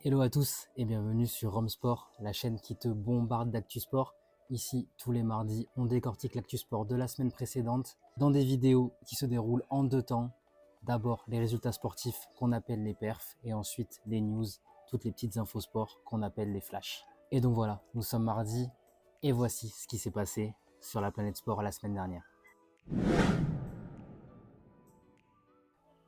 Hello à tous et bienvenue sur Rome Sport, la chaîne qui te bombarde d'actu sport. Ici, tous les mardis, on décortique l'actu sport de la semaine précédente dans des vidéos qui se déroulent en deux temps. D'abord, les résultats sportifs qu'on appelle les perfs et ensuite les news, toutes les petites infos sport qu'on appelle les flashs. Et donc voilà, nous sommes mardi et voici ce qui s'est passé sur la planète sport la semaine dernière.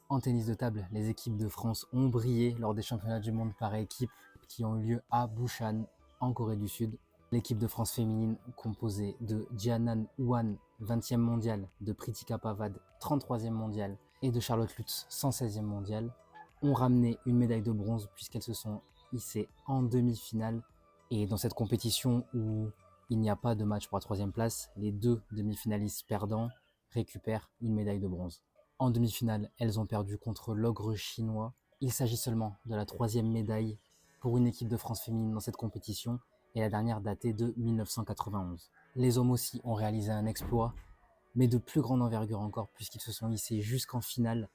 En tennis de table, les équipes de France ont brillé lors des championnats du monde par équipe qui ont eu lieu à Busan, en Corée du Sud. L'équipe de France féminine, composée de Jianan Huan, 20e mondiale, de Pritika Pavad, 33e mondiale, et de Charlotte Lutz, 116e mondiale, ont ramené une médaille de bronze puisqu'elles se sont hissées en demi-finale. Et dans cette compétition où il n'y a pas de match pour la troisième place, les deux demi-finalistes perdants récupèrent une médaille de bronze. En demi-finale, elles ont perdu contre l'ogre chinois. Il s'agit seulement de la troisième médaille pour une équipe de France féminine dans cette compétition et la dernière datée de 1991. Les hommes aussi ont réalisé un exploit, mais de plus grande envergure encore puisqu'ils se sont hissés jusqu'en finale.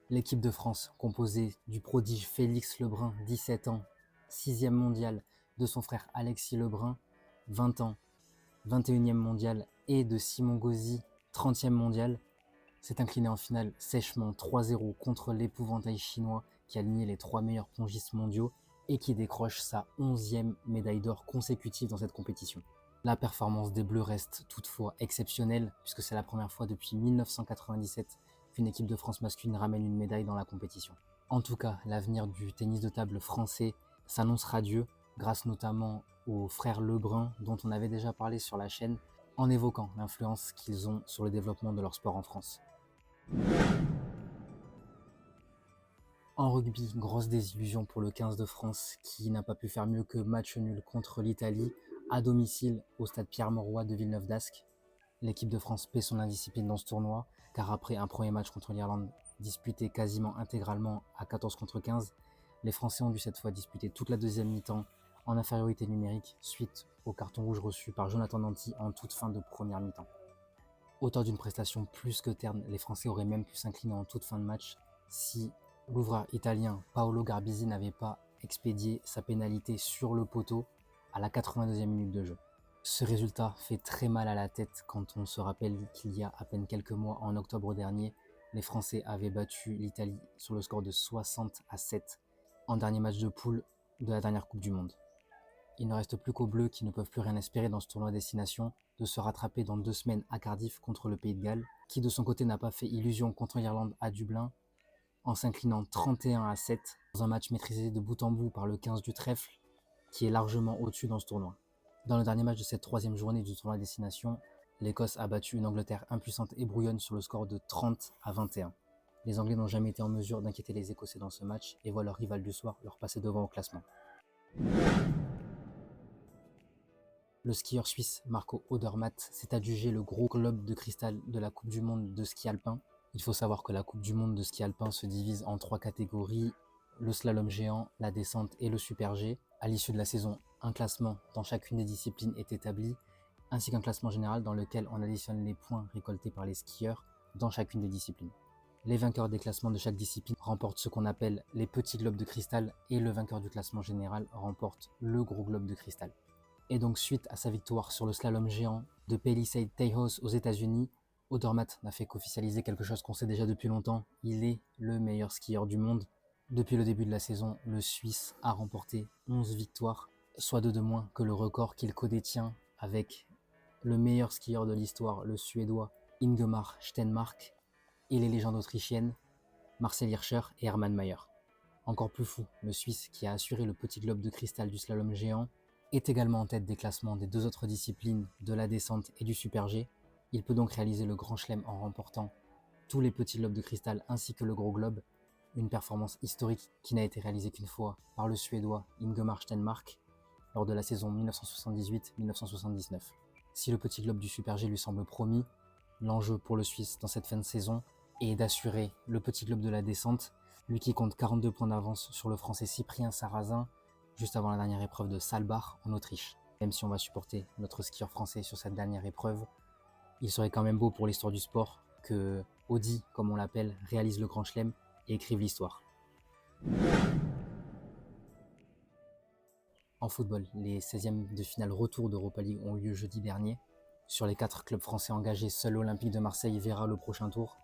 L'équipe de France, composée du prodige Félix Lebrun, 17 ans, 6e mondial, de son frère Alexis Lebrun, 20 ans, 21e mondial, et de Simon Gauzy, 30e mondial, s'est incliné en finale sèchement 3-0 contre l'épouvantail chinois qui a aligné les trois meilleurs pongistes mondiaux et qui décroche sa 11e médaille d'or consécutive dans cette compétition. La performance des Bleus reste toutefois exceptionnelle puisque c'est la première fois depuis 1997 qu'une équipe de France masculine ramène une médaille dans la compétition. En tout cas, l'avenir du tennis de table français s'annonce radieux grâce notamment aux frères Lebrun dont on avait déjà parlé sur la chaîne en évoquant l'influence qu'ils ont sur le développement de leur sport en France. En rugby, grosse désillusion pour le 15 de France qui n'a pas pu faire mieux que match nul contre l'Italie à domicile au stade Pierre-Mauroy de Villeneuve-d'Ascq. L'équipe de France paie son indiscipline dans ce tournoi car après un premier match contre l'Irlande disputé quasiment intégralement à 14 contre 15, les Français ont dû cette fois disputer toute la deuxième mi-temps en infériorité numérique suite au carton rouge reçu par Jonathan Danty en toute fin de première mi-temps. Auteur d'une prestation plus que terne, les Français auraient même pu s'incliner en toute fin de match si l'ouvreur italien Paolo Garbisi n'avait pas expédié sa pénalité sur le poteau à la 82e minute de jeu. Ce résultat fait très mal à la tête quand on se rappelle qu'il y a à peine quelques mois, en octobre dernier, les Français avaient battu l'Italie sur le score de 60-7 en dernier match de poule de la dernière Coupe du Monde. Il ne reste plus qu'aux Bleus qui ne peuvent plus rien espérer dans ce tournoi à destination de se rattraper dans 2 semaines à Cardiff contre le Pays de Galles, qui de son côté n'a pas fait illusion contre l'Irlande à Dublin, en s'inclinant 31-7 dans un match maîtrisé de bout en bout par le 15 du trèfle, qui est largement au-dessus dans ce tournoi. Dans le dernier match de cette troisième journée du tournoi à destination, l'Écosse a battu une Angleterre impuissante et brouillonne sur le score de 30-21. Les Anglais n'ont jamais été en mesure d'inquiéter les Écossais dans ce match et voient leur rival du soir leur passer devant au classement. Le skieur suisse Marco Odermatt s'est adjugé le gros globe de cristal de la Coupe du Monde de ski alpin. Il faut savoir que la Coupe du Monde de ski alpin se divise en 3 catégories, le slalom géant, la descente et le super G. À l'issue de la saison, un classement dans chacune des disciplines est établi, ainsi qu'un classement général dans lequel on additionne les points récoltés par les skieurs dans chacune des disciplines. Les vainqueurs des classements de chaque discipline remportent ce qu'on appelle les petits globes de cristal et le vainqueur du classement général remporte le gros globe de cristal. Et donc suite à sa victoire sur le slalom géant de Palisade Teijos aux États-Unis, Odermatt n'a fait qu'officialiser quelque chose qu'on sait déjà depuis longtemps, il est le meilleur skieur du monde. Depuis le début de la saison, le Suisse a remporté 11 victoires, soit 2 de moins que le record qu'il codétient avec le meilleur skieur de l'histoire, le Suédois Ingemar Stenmark, et les légendes autrichiennes Marcel Hirscher et Hermann Maier. Encore plus fou, le Suisse qui a assuré le petit globe de cristal du slalom géant est également en tête des classements des 2 autres disciplines de la descente et du super G. Il peut donc réaliser le grand chelem en remportant tous les petits globes de cristal ainsi que le gros globe, une performance historique qui n'a été réalisée qu'une fois par le Suédois Ingemar Stenmark lors de la saison 1978-1979. Si le petit globe du super G lui semble promis, l'enjeu pour le Suisse dans cette fin de saison est d'assurer le petit globe de la descente, lui qui compte 42 points d'avance sur le Français Cyprien Sarrazin, juste avant la dernière épreuve de Saalbach en Autriche. Même si on va supporter notre skieur français sur cette dernière épreuve, il serait quand même beau pour l'histoire du sport que Audi, comme on l'appelle, réalise le Grand Chelem et écrive l'histoire. En football, les 16e de finale retour d'Europa League ont eu lieu jeudi dernier. Sur les 4 clubs français engagés, seul l'Olympique de Marseille verra le prochain tour.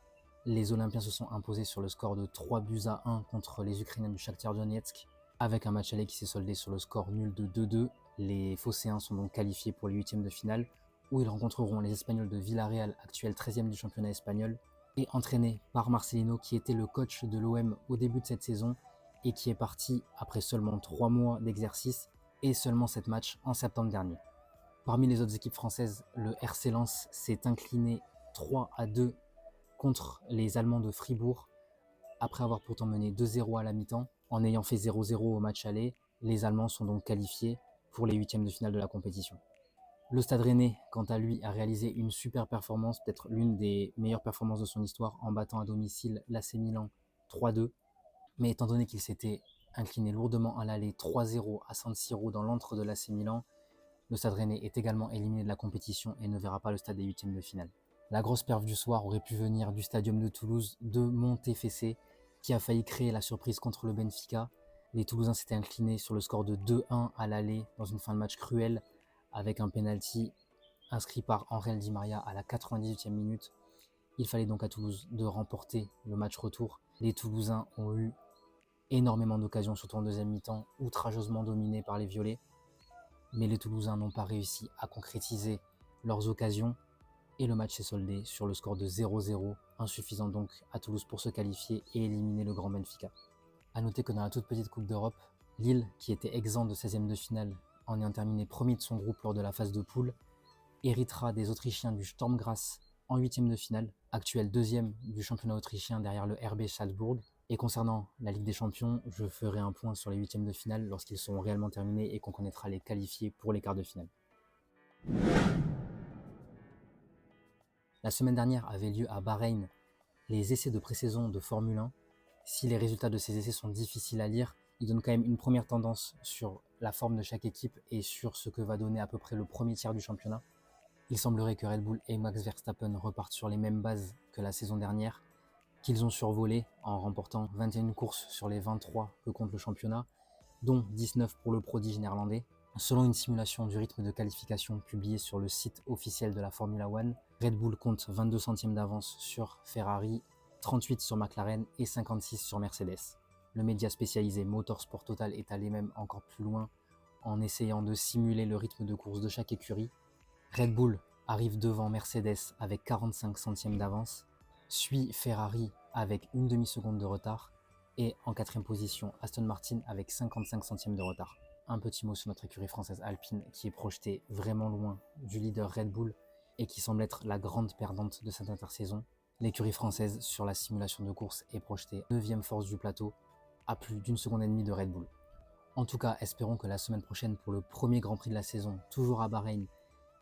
Les Olympiens se sont imposés sur le score de 3-1 contre les Ukrainiens du Shakhtar Donetsk, avec un match aller qui s'est soldé sur le score nul de 2-2. Les Phocéens sont donc qualifiés pour les 8e de finale, où ils rencontreront les Espagnols de Villarreal, actuel 13e du championnat espagnol, et entraîné par Marcelino, qui était le coach de l'OM au début de cette saison, et qui est parti après seulement 3 mois d'exercice et seulement 7 matchs en septembre dernier. Parmi les autres équipes françaises, le RC Lens s'est incliné 3-2 contre les Allemands de Fribourg, après avoir pourtant mené 2-0 à la mi-temps. En ayant fait 0-0 au match aller, les Allemands sont donc qualifiés pour les 8e de finale de la compétition. Le Stade Rennais, quant à lui, a réalisé une super performance, peut-être l'une des meilleures performances de son histoire, en battant à domicile l'AC Milan 3-2. Mais étant donné qu'il s'était incliné lourdement à l'aller 3-0 à San Siro dans l'antre de l'AC Milan, le Stade Rennais est également éliminé de la compétition et ne verra pas le stade des 8e de finale. La grosse perf du soir aurait pu venir du Stadium de Toulouse de Montefiore, qui a failli créer la surprise contre le Benfica. Les Toulousains s'étaient inclinés sur le score de 2-1 à l'aller dans une fin de match cruelle, avec un penalty inscrit par Angel Di Maria à la 98e minute. Il fallait donc à Toulouse de remporter le match retour. Les Toulousains ont eu énormément d'occasions, surtout en deuxième mi-temps, outrageusement dominés par les Violets. Mais les Toulousains n'ont pas réussi à concrétiser leurs occasions et le match s'est soldé sur le score de 0-0, insuffisant donc à Toulouse pour se qualifier et éliminer le grand Benfica. A noter que dans la toute petite Coupe d'Europe, Lille, qui était exempt de 16e de finale en ayant terminé premier de son groupe lors de la phase de poule, héritera des Autrichiens du Sturm Graz en 8e de finale, actuel 2e du championnat autrichien derrière le RB Salzbourg. Et concernant la Ligue des Champions, je ferai un point sur les 8e de finale lorsqu'ils seront réellement terminés et qu'on connaîtra les qualifiés pour les quarts de finale. La semaine dernière avait lieu à Bahreïn les essais de pré-saison de Formule 1. Si les résultats de ces essais sont difficiles à lire, ils donnent quand même une première tendance sur la forme de chaque équipe et sur ce que va donner à peu près le premier tiers du championnat. Il semblerait que Red Bull et Max Verstappen repartent sur les mêmes bases que la saison dernière, qu'ils ont survolé en remportant 21 courses sur les 23 que compte le championnat, dont 19 pour le prodige néerlandais. Selon une simulation du rythme de qualification publiée sur le site officiel de la Formula One, Red Bull compte 22 centièmes d'avance sur Ferrari, 38 sur McLaren et 56 sur Mercedes. Le média spécialisé Motorsport Total est allé même encore plus loin en essayant de simuler le rythme de course de chaque écurie. Red Bull arrive devant Mercedes avec 45 centièmes d'avance, suit Ferrari avec une demi-seconde de retard et en 4e position Aston Martin avec 55 centièmes de retard. Un petit mot sur notre écurie française Alpine qui est projetée vraiment loin du leader Red Bull et qui semble être la grande perdante de cette intersaison. L'écurie française sur la simulation de course est projetée 9e force du plateau à plus d'une seconde et demie de Red Bull. En tout cas, espérons que la semaine prochaine pour le premier Grand Prix de la saison, toujours à Bahreïn,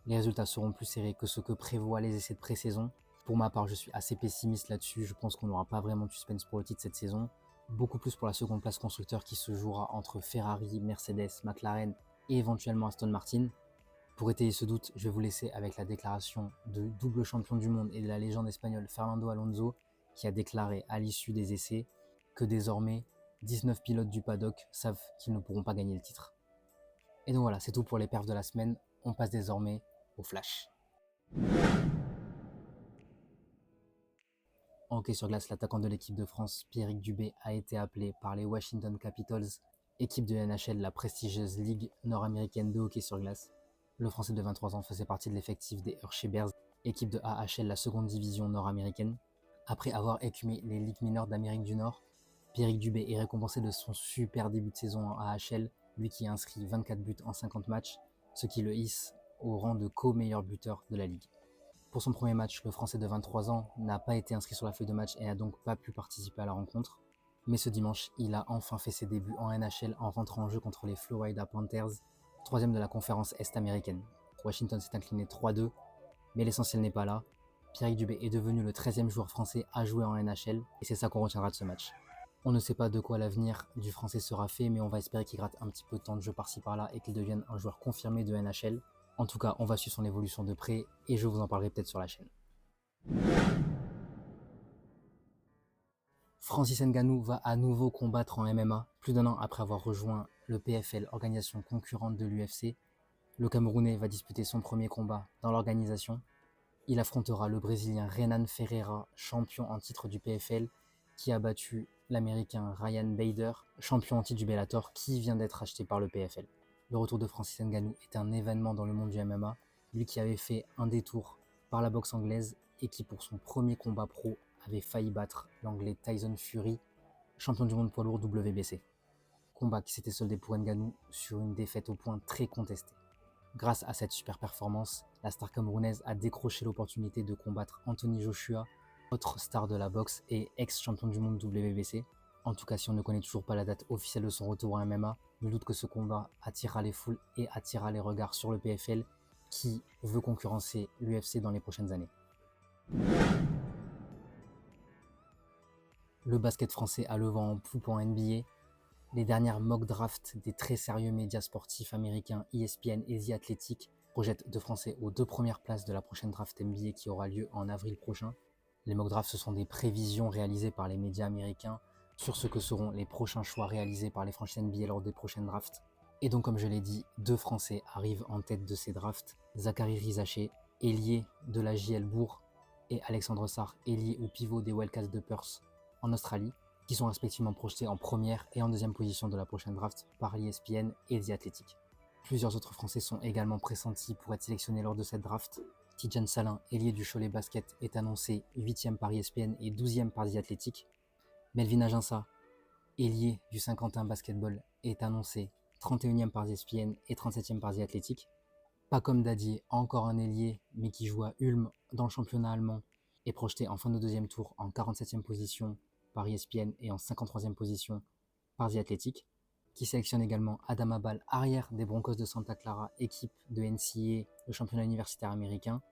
les résultats seront plus serrés que ce que prévoient les essais de pré-saison. Pour ma part, je suis assez pessimiste là-dessus. Je pense qu'on n'aura pas vraiment de suspense pour le titre cette saison. Beaucoup plus pour la seconde place constructeur qui se jouera entre Ferrari, Mercedes, McLaren et éventuellement Aston Martin. Pour étayer ce doute, je vais vous laisser avec la déclaration de double champion du monde et de la légende espagnole Fernando Alonso qui a déclaré à l'issue des essais que désormais 19 pilotes du paddock savent qu'ils ne pourront pas gagner le titre. Et donc voilà, c'est tout pour les perfs de la semaine. On passe désormais au flash. En hockey sur glace, l'attaquant de l'équipe de France, Pierrick Dubé, a été appelé par les Washington Capitals, équipe de NHL, la prestigieuse ligue nord-américaine de hockey sur glace. Le Français de 23 ans faisait partie de l'effectif des Hershey Bears, équipe de AHL, la seconde division nord-américaine. Après avoir écumé les ligues mineures d'Amérique du Nord, Pierrick Dubé est récompensé de son super début de saison en AHL, lui qui a inscrit 24 buts en 50 matchs, ce qui le hisse au rang de co-meilleur buteur de la ligue. Pour son premier match, le Français de 23 ans n'a pas été inscrit sur la feuille de match et n'a donc pas pu participer à la rencontre. Mais ce dimanche, il a enfin fait ses débuts en NHL en rentrant en jeu contre les Florida Panthers, 3e de la conférence Est-américaine. Washington s'est incliné 3-2, mais l'essentiel n'est pas là. Pierrick Dubé est devenu le 13e joueur français à jouer en NHL et c'est ça qu'on retiendra de ce match. On ne sait pas de quoi l'avenir du Français sera fait, mais on va espérer qu'il gratte un petit peu de temps de jeu par-ci par-là et qu'il devienne un joueur confirmé de NHL. En tout cas, on va suivre son évolution de près et je vous en parlerai peut-être sur la chaîne. Francis Ngannou va à nouveau combattre en MMA, plus d'un an après avoir rejoint le PFL, organisation concurrente de l'UFC. Le Camerounais va disputer son premier combat dans l'organisation. Il affrontera le Brésilien Renan Ferreira, champion en titre du PFL, qui a battu l'Américain Ryan Bader, champion en titre du Bellator, qui vient d'être acheté par le PFL. Le retour de Francis Ngannou est un événement dans le monde du MMA, lui qui avait fait un détour par la boxe anglaise et qui pour son premier combat pro avait failli battre l'anglais Tyson Fury, champion du monde poids lourd WBC. Combat qui s'était soldé pour Ngannou sur une défaite au point très contestée. Grâce à cette super performance, la star camerounaise a décroché l'opportunité de combattre Anthony Joshua, autre star de la boxe et ex-champion du monde WBC. En tout cas, si on ne connaît toujours pas la date officielle de son retour en MMA, nul doute que ce combat attirera les foules et attirera les regards sur le PFL qui veut concurrencer l'UFC dans les prochaines années. Le basket français a le vent en poupe en NBA. Les dernières mock drafts des très sérieux médias sportifs américains ESPN et The Athletic projettent deux Français aux 2 premières places de la prochaine draft NBA qui aura lieu en avril prochain. Les mock drafts, ce sont des prévisions réalisées par les médias américains sur ce que seront les prochains choix réalisés par les franchises NBA lors des prochaines drafts. Et donc, comme je l'ai dit, 2 Français arrivent en tête de ces drafts. Zachary Rizaché, ailier de la JL Bourg, et Alexandre Sarr, ailier ou pivot des Wildcats de Perth en Australie, qui sont respectivement projetés en première et en deuxième position de la prochaine draft par l'ESPN et The Athletic. Plusieurs autres Français sont également pressentis pour être sélectionnés lors de cette draft. Tidjane Salin, ailier du Cholet Basket, est annoncé 8e par ESPN et 12e par The Athletic. Melvin Aginsa, ailier du Saint-Quentin Basketball, est annoncé 31e par ESPN et 37e par The Athletic. Pacom Dadier, encore un ailier, mais qui joue à Ulm dans le championnat allemand, est projeté en fin de deuxième tour en 47e position par ESPN et en 53e position par The Athletic, qui sélectionne également Adam Abal, arrière des Broncos de Santa Clara, équipe de NCAA, le championnat universitaire américain,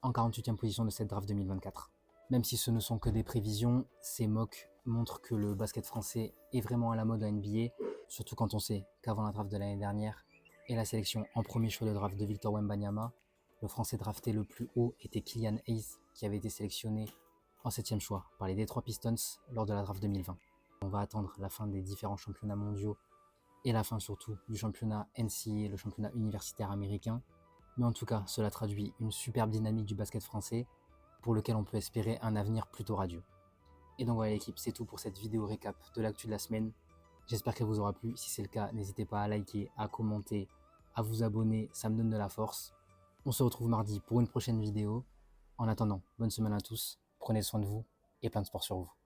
en 48e position de cette draft 2024. Même si ce ne sont que des prévisions, ces mocks montrent que le basket français est vraiment à la mode à NBA, surtout quand on sait qu'avant la draft de l'année dernière et la sélection en premier choix de draft de Victor Wembanyama, le français drafté le plus haut était Killian Hayes, qui avait été sélectionné en 7e choix par les Detroit Pistons lors de la draft 2020. On va attendre la fin des différents championnats mondiaux et la fin surtout du championnat NCAA, le championnat universitaire américain. Mais en tout cas, cela traduit une superbe dynamique du basket français pour lequel on peut espérer un avenir plutôt radieux. Et donc voilà l'équipe, c'est tout pour cette vidéo récap de l'actu de la semaine. J'espère qu'elle vous aura plu. Si c'est le cas, n'hésitez pas à liker, à commenter, à vous abonner, ça me donne de la force. On se retrouve mardi pour une prochaine vidéo. En attendant, bonne semaine à tous, prenez soin de vous et plein de sport sur vous.